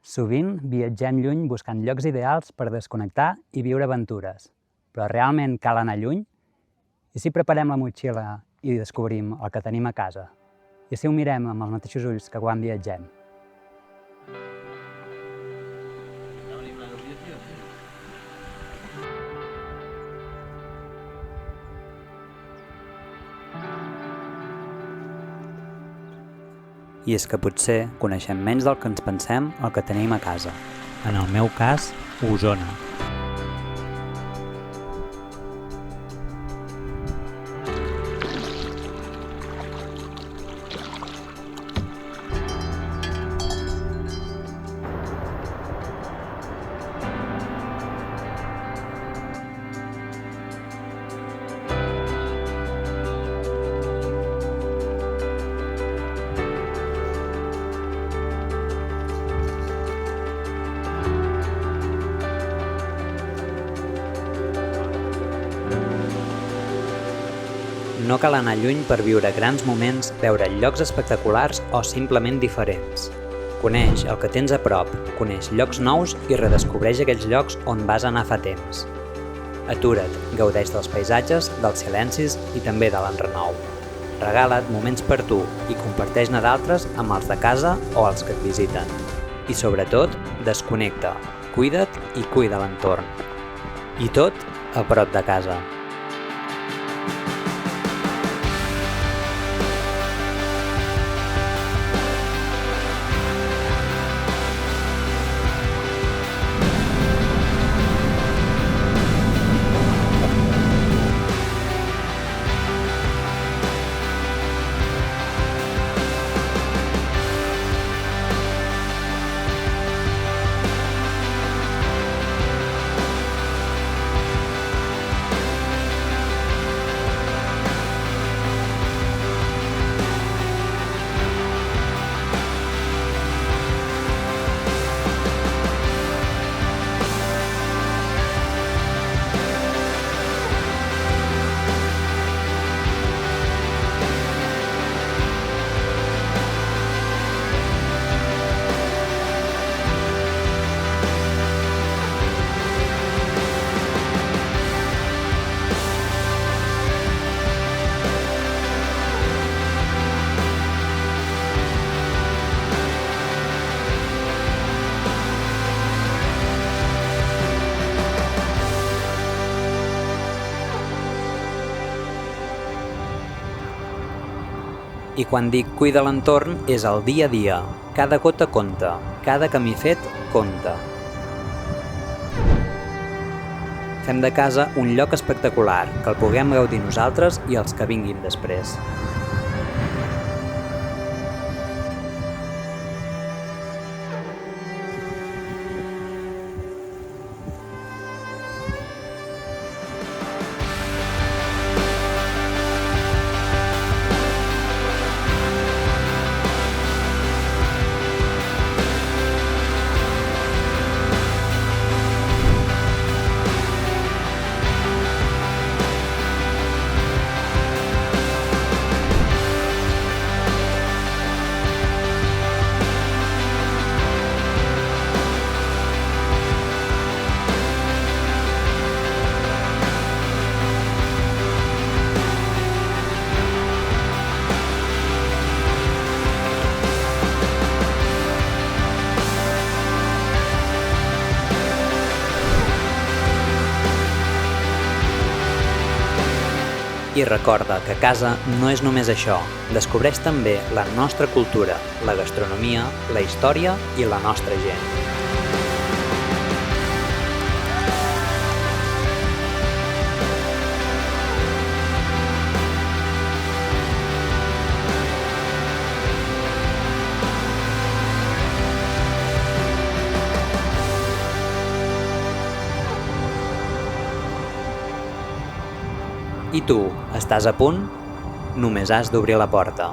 Sovint viatgem lluny buscant llocs ideals per desconnectar i viure aventures. Però realment cal anar lluny? I si preparem la motxilla i descobrim el que tenim a casa? I si ho mirem amb els mateixos ulls que quan viatgem? I és que potser coneixem menys del que ens pensem el que tenim a casa. En el meu cas, Osona. No cal anar lluny per viure grans moments, veure llocs espectaculars o simplement diferents. Coneix el que tens a prop, coneix llocs nous i redescobreix aquells llocs on vas anar fa temps. Atura't, gaudeix dels paisatges, dels silencis i també de l'enrenou. Regala't moments per tu i comparteix-ne d'altres amb els de casa o els que et visiten. I sobretot, desconnecta, cuida't i cuida l'entorn. I tot a prop de casa. I quan dic cuida l'entorn és el dia a dia. Cada gota compta, cada camí fet compta. Fem de casa un lloc espectacular, que el puguem gaudir nosaltres i els que vinguin després. I recorda que casa no és només això. Descobreix també la nostra cultura, la gastronomia, la història i la nostra gent. I tu, estàs a punt? Només has d'obrir la porta.